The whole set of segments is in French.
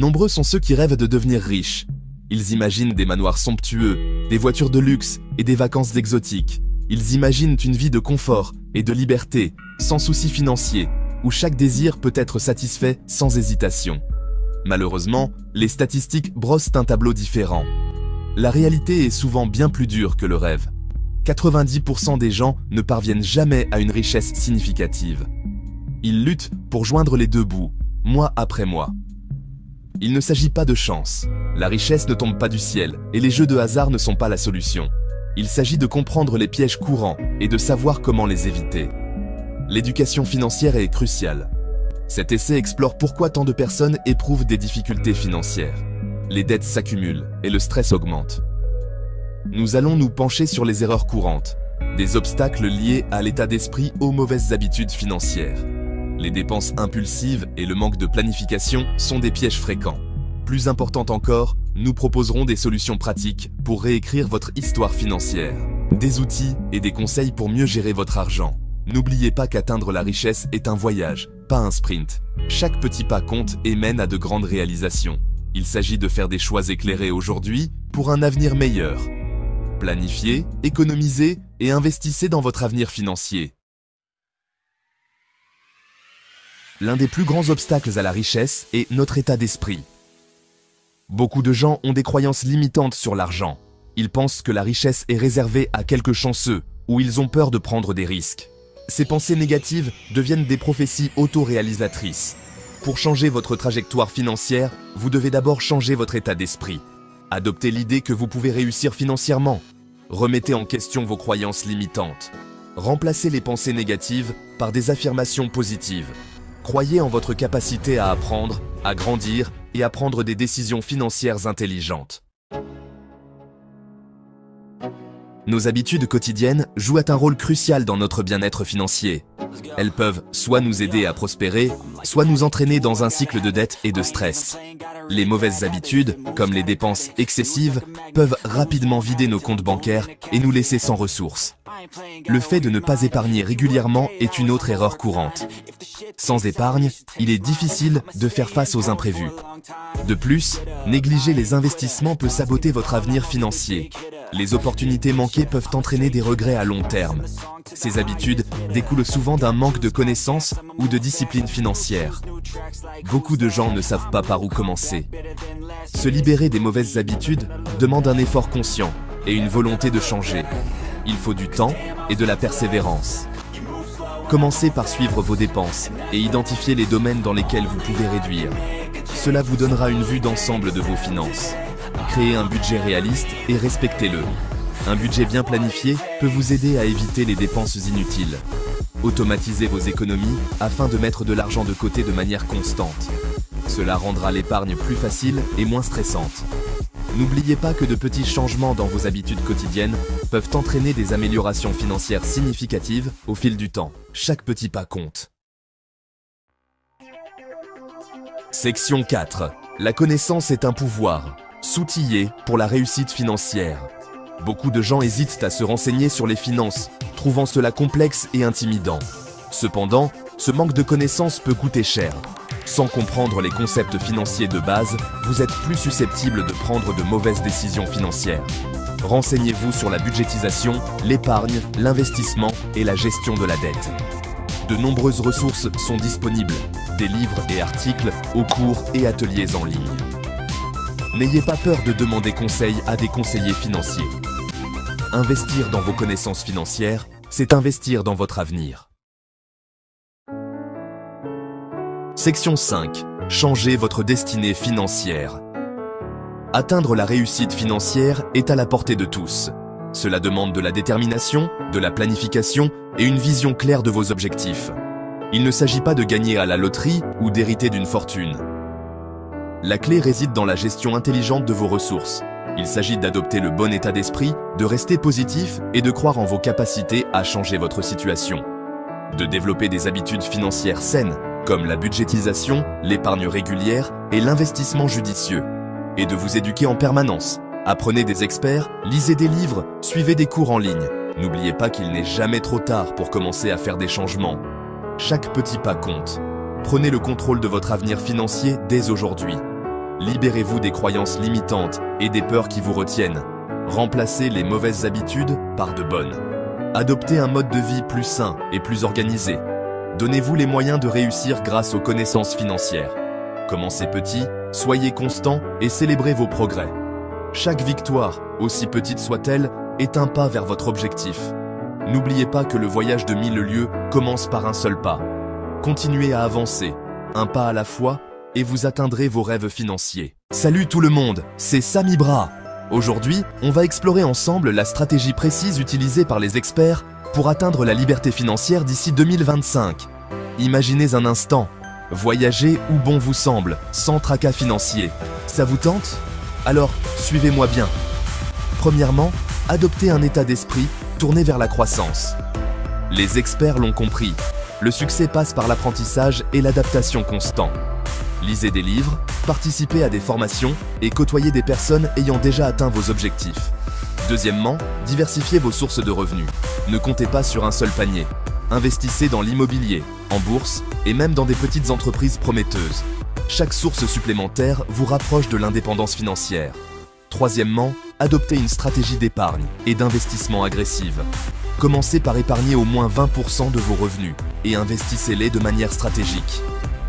Nombreux sont ceux qui rêvent de devenir riches. Ils imaginent des manoirs somptueux, des voitures de luxe et des vacances exotiques. Ils imaginent une vie de confort et de liberté, sans soucis financiers, où chaque désir peut être satisfait sans hésitation. Malheureusement, les statistiques brossent un tableau différent. La réalité est souvent bien plus dure que le rêve. 90% des gens ne parviennent jamais à une richesse significative. Ils luttent pour joindre les deux bouts, mois après mois. Il ne s'agit pas de chance. La richesse ne tombe pas du ciel et les jeux de hasard ne sont pas la solution. Il s'agit de comprendre les pièges courants et de savoir comment les éviter. L'éducation financière est cruciale. Cet essai explore pourquoi tant de personnes éprouvent des difficultés financières. Les dettes s'accumulent et le stress augmente. Nous allons nous pencher sur les erreurs courantes, des obstacles liés à l'état d'esprit aux mauvaises habitudes financières. Les dépenses impulsives et le manque de planification sont des pièges fréquents. Plus important encore, nous proposerons des solutions pratiques pour réécrire votre histoire financière, des outils et des conseils pour mieux gérer votre argent. N'oubliez pas qu'atteindre la richesse est un voyage, pas un sprint. Chaque petit pas compte et mène à de grandes réalisations. Il s'agit de faire des choix éclairés aujourd'hui pour un avenir meilleur. Planifiez, économisez et investissez dans votre avenir financier. L'un des plus grands obstacles à la richesse est notre état d'esprit. Beaucoup de gens ont des croyances limitantes sur l'argent. Ils pensent que la richesse est réservée à quelques chanceux ou ils ont peur de prendre des risques. Ces pensées négatives deviennent des prophéties auto-réalisatrices. Pour changer votre trajectoire financière, vous devez d'abord changer votre état d'esprit. Adoptez l'idée que vous pouvez réussir financièrement. Remettez en question vos croyances limitantes. Remplacez les pensées négatives par des affirmations positives. Croyez en votre capacité à apprendre, à grandir et à prendre des décisions financières intelligentes. Nos habitudes quotidiennes jouent un rôle crucial dans notre bien-être financier. Elles peuvent soit nous aider à prospérer, soit nous entraîner dans un cycle de dette et de stress. Les mauvaises habitudes, comme les dépenses excessives, peuvent rapidement vider nos comptes bancaires et nous laisser sans ressources. Le fait de ne pas épargner régulièrement est une autre erreur courante. Sans épargne, il est difficile de faire face aux imprévus. De plus, négliger les investissements peut saboter votre avenir financier. Les opportunités manquées peuvent entraîner des regrets à long terme. Ces habitudes découlent souvent d'un manque de connaissances ou de discipline financière. Beaucoup de gens ne savent pas par où commencer. Se libérer des mauvaises habitudes demande un effort conscient et une volonté de changer. Il faut du temps et de la persévérance. Commencez par suivre vos dépenses et identifier les domaines dans lesquels vous pouvez réduire. Cela vous donnera une vue d'ensemble de vos finances. Créez un budget réaliste et respectez-le. Un budget bien planifié peut vous aider à éviter les dépenses inutiles. Automatisez vos économies afin de mettre de l'argent de côté de manière constante. Cela rendra l'épargne plus facile et moins stressante. N'oubliez pas que de petits changements dans vos habitudes quotidiennes peuvent entraîner des améliorations financières significatives au fil du temps. Chaque petit pas compte. Section 4. La connaissance est un pouvoir. S'outiller pour la réussite financière. Beaucoup de gens hésitent à se renseigner sur les finances, trouvant cela complexe et intimidant. Cependant, ce manque de connaissances peut coûter cher. Sans comprendre les concepts financiers de base, vous êtes plus susceptible de prendre de mauvaises décisions financières. Renseignez-vous sur la budgétisation, l'épargne, l'investissement et la gestion de la dette. De nombreuses ressources sont disponibles, des livres et articles, aux cours et ateliers en ligne. N'ayez pas peur de demander conseil à des conseillers financiers. Investir dans vos connaissances financières, c'est investir dans votre avenir. Section 5. Changez votre destinée financière. Atteindre la réussite financière est à la portée de tous. Cela demande de la détermination, de la planification et une vision claire de vos objectifs. Il ne s'agit pas de gagner à la loterie ou d'hériter d'une fortune. La clé réside dans la gestion intelligente de vos ressources. Il s'agit d'adopter le bon état d'esprit, de rester positif et de croire en vos capacités à changer votre situation. De développer des habitudes financières saines, comme la budgétisation, l'épargne régulière et l'investissement judicieux. Et de vous éduquer en permanence. Apprenez des experts, lisez des livres, suivez des cours en ligne. N'oubliez pas qu'il n'est jamais trop tard pour commencer à faire des changements. Chaque petit pas compte. Prenez le contrôle de votre avenir financier dès aujourd'hui. Libérez-vous des croyances limitantes et des peurs qui vous retiennent. Remplacez les mauvaises habitudes par de bonnes. Adoptez un mode de vie plus sain et plus organisé. Donnez-vous les moyens de réussir grâce aux connaissances financières. Commencez petit, soyez constant et célébrez vos progrès. Chaque victoire, aussi petite soit-elle, est un pas vers votre objectif. N'oubliez pas que le voyage de 1000 lieues commence par un seul pas. Continuez à avancer, un pas à la fois, et vous atteindrez vos rêves financiers. Salut tout le monde, c'est Sam Ibra. Aujourd'hui, on va explorer ensemble la stratégie précise utilisée par les experts pour atteindre la liberté financière d'ici 2025. Imaginez un instant, voyager où bon vous semble, sans tracas financier. Ça vous tente? Alors, suivez-moi bien. Premièrement, adoptez un état d'esprit tourné vers la croissance. Les experts l'ont compris, le succès passe par l'apprentissage et l'adaptation constant. Lisez des livres, participez à des formations et côtoyez des personnes ayant déjà atteint vos objectifs. Deuxièmement, diversifiez vos sources de revenus. Ne comptez pas sur un seul panier. Investissez dans l'immobilier, en bourse et même dans des petites entreprises prometteuses. Chaque source supplémentaire vous rapproche de l'indépendance financière. Troisièmement, adoptez une stratégie d'épargne et d'investissement agressive. Commencez par épargner au moins 20% de vos revenus et investissez-les de manière stratégique.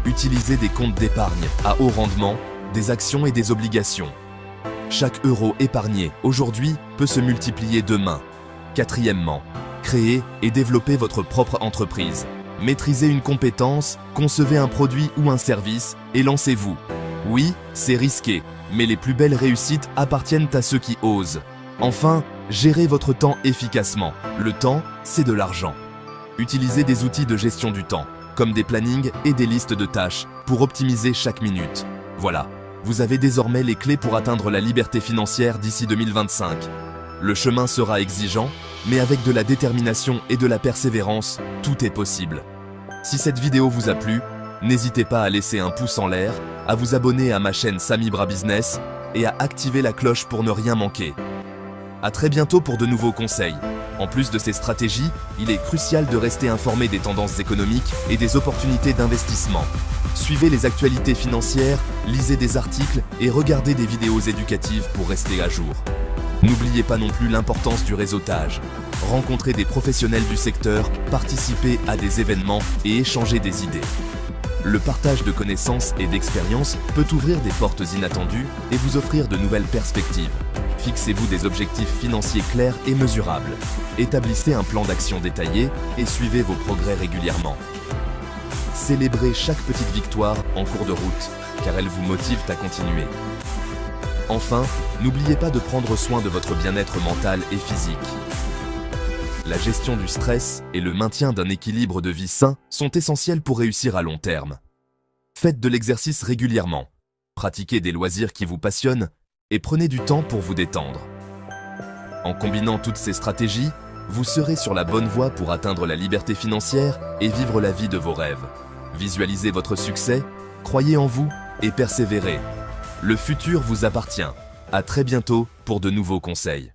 Utilisez des comptes d'épargne à haut rendement, des actions et des obligations. Chaque euro épargné aujourd'hui peut se multiplier demain. Quatrièmement, créez et développez votre propre entreprise. Maîtrisez une compétence, concevez un produit ou un service et lancez-vous. Oui, c'est risqué, mais les plus belles réussites appartiennent à ceux qui osent. Enfin, gérez votre temps efficacement. Le temps, c'est de l'argent. Utilisez des outils de gestion du temps, comme des plannings et des listes de tâches, pour optimiser chaque minute. Voilà, vous avez désormais les clés pour atteindre la liberté financière d'ici 2025. Le chemin sera exigeant, mais avec de la détermination et de la persévérance, tout est possible. Si cette vidéo vous a plu, n'hésitez pas à laisser un pouce en l'air, à vous abonner à ma chaîne Sam Ibra Business et à activer la cloche pour ne rien manquer. À très bientôt pour de nouveaux conseils. En plus de ces stratégies, il est crucial de rester informé des tendances économiques et des opportunités d'investissement. Suivez les actualités financières, lisez des articles et regardez des vidéos éducatives pour rester à jour. N'oubliez pas non plus l'importance du réseautage. Rencontrez des professionnels du secteur, participez à des événements et échangez des idées. Le partage de connaissances et d'expériences peut ouvrir des portes inattendues et vous offrir de nouvelles perspectives. Fixez-vous des objectifs financiers clairs et mesurables. Établissez un plan d'action détaillé et suivez vos progrès régulièrement. Célébrez chaque petite victoire en cours de route, car elles vous motivent à continuer. Enfin, n'oubliez pas de prendre soin de votre bien-être mental et physique. La gestion du stress et le maintien d'un équilibre de vie sain sont essentiels pour réussir à long terme. Faites de l'exercice régulièrement, pratiquez des loisirs qui vous passionnent et prenez du temps pour vous détendre. En combinant toutes ces stratégies, vous serez sur la bonne voie pour atteindre la liberté financière et vivre la vie de vos rêves. Visualisez votre succès, croyez en vous et persévérez. Le futur vous appartient. À très bientôt pour de nouveaux conseils.